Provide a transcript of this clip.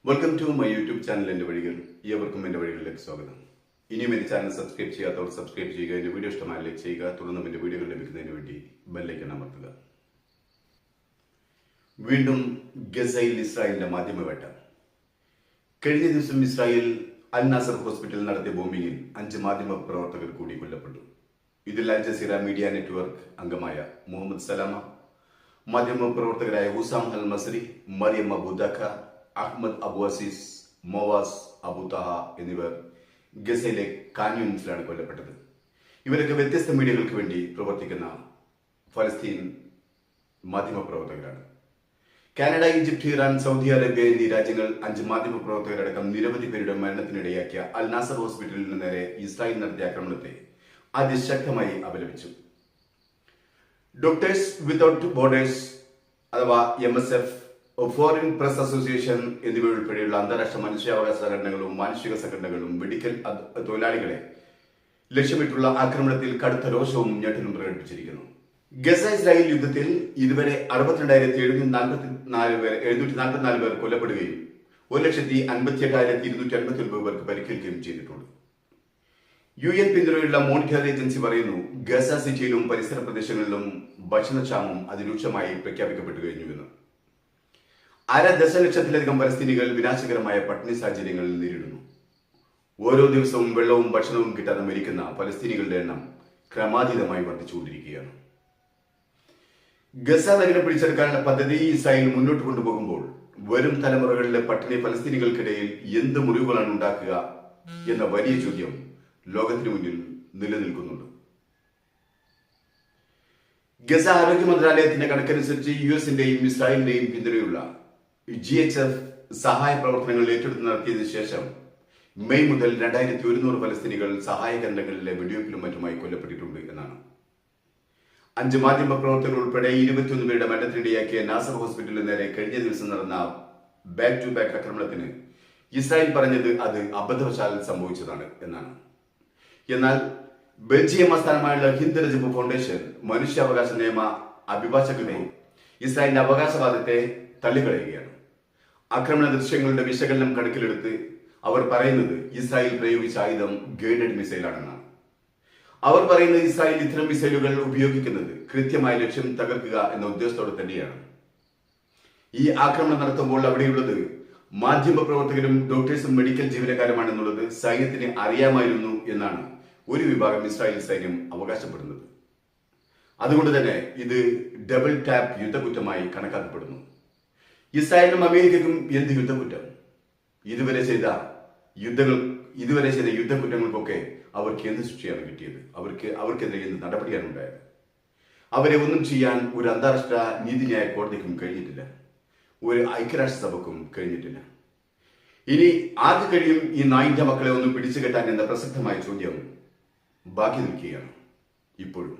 Welcome to my YouTube channel എൻ്റെ വഴികൾ. ഏവർക്കും എൻ്റെ വഴികളിലേക്ക് സ്വാഗതം. ഇനിയും എൻ്റെ ചാനൽ സബ്സ്ക്രൈബ് ചെയ്യാത്തവർ സബ്സ്ക്രൈബ് ചെയ്യുക, എൻ്റെ വീഡിയോ ഇഷ്ടമായ ലൈക്ക് ചെയ്യുക, തുടർന്നും എൻ്റെ വീഡിയോകൾ ലഭിക്കുന്നതിന് വേണ്ടി ബെല്ലൈക്കൺ അമർത്തുക. വീണ്ടും ഗസയിൽ ഇസ്രായേലിന്റെ മാധ്യമവേട്ട. കഴിഞ്ഞ ദിവസം ഇസ്രായേൽ അൽ നാസർ ഹോസ്പിറ്റലിൽ നടത്തിയ ബോംബിങ്ങിൽ 5 മാധ്യമ പ്രവർത്തകർ കൂടി കൊല്ലപ്പെട്ടു. ഇതിൽ അൽ ജസീറ മീഡിയ നെറ്റ്വർക്ക് അംഗമായ മുഹമ്മദ് സലാമ, മാധ്യമ പ്രവർത്തകരായ ഹുസാം അൽ മസ്രി, മറിയം അബു ദഖ, അഹമ്മദ് അബു അസീസ്, മോവാസ് അബു തഹ എന്നിവർ ഗസയിലെ ഖാൻ യൂണിസിലാണ് കൊല്ലപ്പെട്ടത്. ഇവരൊക്കെ വ്യത്യസ്ത മീഡിയകൾക്ക് വേണ്ടി പ്രവർത്തിക്കുന്ന ഫലസ്തീൻ മാധ്യമ പ്രവർത്തകരാണ്. Canada, Egypt, Iran, Saudi Arabia എന്നീ രാജ്യങ്ങൾ 5 മാധ്യമ പ്രവർത്തകരടക്കം നിരവധി പേരുടെ മരണത്തിനിടയാക്കിയ അൽ നാസർ ഹോസ്പിറ്റലിന് നേരെ ഇസ്രായേൽ നടത്തിയ ആക്രമണത്തെ അതിശക്തമായി അപലപിച്ചു. ഡോക്ടേഴ്സ് വിതൗട്ട് ബോർഡേഴ്സ് അഥവാ MSF, ഫോറിൻ പ്രസ് അസോസിയേഷൻ എന്നിവയുൾപ്പെടെയുള്ള അന്താരാഷ്ട്ര മനുഷ്യാവകാശ സംഘടനകളും മാനുഷിക സംഘടനകളും മെഡിക്കൽ തൊഴിലാളികളെ ലക്ഷ്യമിട്ടുള്ള ആക്രമണത്തിൽ കടുത്ത രോഷവും ഞെട്ടലും പ്രകടിപ്പിച്ചിരിക്കുന്നു. ഗസ ഇസ്രായേൽ യുദ്ധത്തിൽ ഇതുവരെ 62,744 പേർ കൊല്ലപ്പെടുകയും 1,58,259 പേർക്ക് പരിക്കേൽക്കുകയും ചെയ്തിട്ടുണ്ട്. UN പിന്തുണയുള്ള മോണിറ്ററി ഏജൻസി പറയുന്നു, ഗസ സിറ്റിയിലും പരിസര പ്രദേശങ്ങളിലും ഭക്ഷണക്ഷാമം അതിരൂക്ഷമായി പ്രഖ്യാപിക്കപ്പെട്ടു കഴിഞ്ഞുവെന്ന്. 1.5 ദശലക്ഷത്തിലധികം പലസ്തീനികൾ വിനാശകരമായ പട്ടിണി സാഹചര്യങ്ങൾ നേരിടുന്നു. ഓരോ ദിവസവും വെള്ളവും ഭക്ഷണവും കിട്ടാതെ മരിക്കുന്ന പലസ്തീനികളുടെ എണ്ണം ക്രമാതീതമായി വർദ്ധിച്ചുകൊണ്ടിരിക്കുകയാണ്. ഗസ നഗരം പിടിച്ചെടുക്കാനുള്ള പദ്ധതി ഇസ്രായേൽ മുന്നോട്ട് കൊണ്ടുപോകുമ്പോൾ വരും തലമുറകളിലെ പട്ടിണി പലസ്തീനികൾക്കിടയിൽ എന്ത് മുറിവുകളാണ് ഉണ്ടാക്കുക എന്ന വലിയ ചോദ്യം ലോകത്തിനു മുന്നിൽ നിലനിൽക്കുന്നുണ്ട്. ഗസ ആരോഗ്യ മന്ത്രാലയത്തിന്റെ കണക്കനുസരിച്ച് US-ന്റെയും ഇസ്രായേലിന്റെയും പിന്തുണയുള്ള GHF സഹായ പ്രവർത്തനങ്ങൾ ഏറ്റെടുത്ത് നടത്തിയതിനു ശേഷം മെയ് മുതൽ 2100 പലസ്തീനികൾ സഹായ കേന്ദ്രങ്ങളിലെ വെടിവെപ്പിലും മറ്റുമായി കൊല്ലപ്പെട്ടിട്ടുണ്ട് എന്നാണ്. 5 മാധ്യമ പ്രവർത്തകർ ഉൾപ്പെടെ 21 പേരുടെ മരണത്തിനിടയാക്കിയ നാസർ ഹോസ്പിറ്റലിന് നേരെ കഴിഞ്ഞ ദിവസം നടന്ന ബാക്ക് ടു ബാക്ക് ആക്രമണത്തിന് ഇസ്രായേൽ പറഞ്ഞത് അത് അബദ്ധവശാൽ സംഭവിച്ചതാണ് എന്നാണ്. എന്നാൽ ബെൽജിയം ആസ്ഥാനമായുള്ള ഹിന്ദ് രജബ് ഫൗണ്ടേഷൻ മനുഷ്യാവകാശ നിയമ അഭിഭാഷകരെ ഇസ്രായേലിന്റെ അവകാശവാദത്തെ തള്ളിക്കളയുകയാണ്. ആക്രമണ ദൃശ്യങ്ങളുടെ വിശകലനം കണക്കിലെടുത്ത് അവർ പറയുന്നത് ഇസ്രായേൽ പ്രയോഗിച്ച ആയുധം ഗൈഡഡ് മിസൈലാണെന്നാണ്. അവർ പറയുന്നത് ഇസ്രായേൽ ഇത്തരം മിസൈലുകൾ ഉപയോഗിക്കുന്നത് കൃത്യമായ ലക്ഷ്യം തകർക്കുക എന്ന ഉദ്ദേശത്തോടെ തന്നെയാണ്. ഈ ആക്രമണം നടത്തുമ്പോൾ അവിടെയുള്ളത് മാധ്യമ പ്രവർത്തകരും ഡോക്ടേഴ്സും മെഡിക്കൽ ജീവനക്കാരുമാണെന്നുള്ളത് സൈന്യത്തിന് അറിയാമായിരുന്നു എന്നാണ് ഒരു വിഭാഗം ഇസ്രായേൽ സൈന്യം അവകാശപ്പെടുന്നത്. അതുകൊണ്ട് തന്നെ ഇത് ഡബിൾ ടാപ്പ് യുദ്ധക്കുറ്റമായി കണക്കാക്കപ്പെടുന്നു. ഇസ്രായേലിനും അമേരിക്കയ്ക്കും എന്ത് യുദ്ധക്കുറ്റം? ഇതുവരെ ചെയ്ത യുദ്ധക്കുറ്റങ്ങൾക്കൊക്കെ അവർക്ക് എന്ത് ശിക്ഷയാണ് കിട്ടിയത്? അവർക്കെതിരെ എന്ത് നടപടിയാണ് ഉണ്ടായത്? അവരെ ഒന്നും ചെയ്യാൻ ഒരു അന്താരാഷ്ട്ര നീതിന്യായ കോടതിക്കും കഴിഞ്ഞിട്ടില്ല, ഒരു ഐക്യരാഷ്ട്രസഭക്കും കഴിഞ്ഞിട്ടില്ല. ഇനി ആർക്ക് കഴിയും ഈ നായിന്റെ മക്കളെ ഒന്ന് പിടിച്ചു കെട്ടാൻ എന്ന പ്രസക്തമായ ചോദ്യം ബാക്കി നിൽക്കുകയാണ് ഇപ്പോഴും.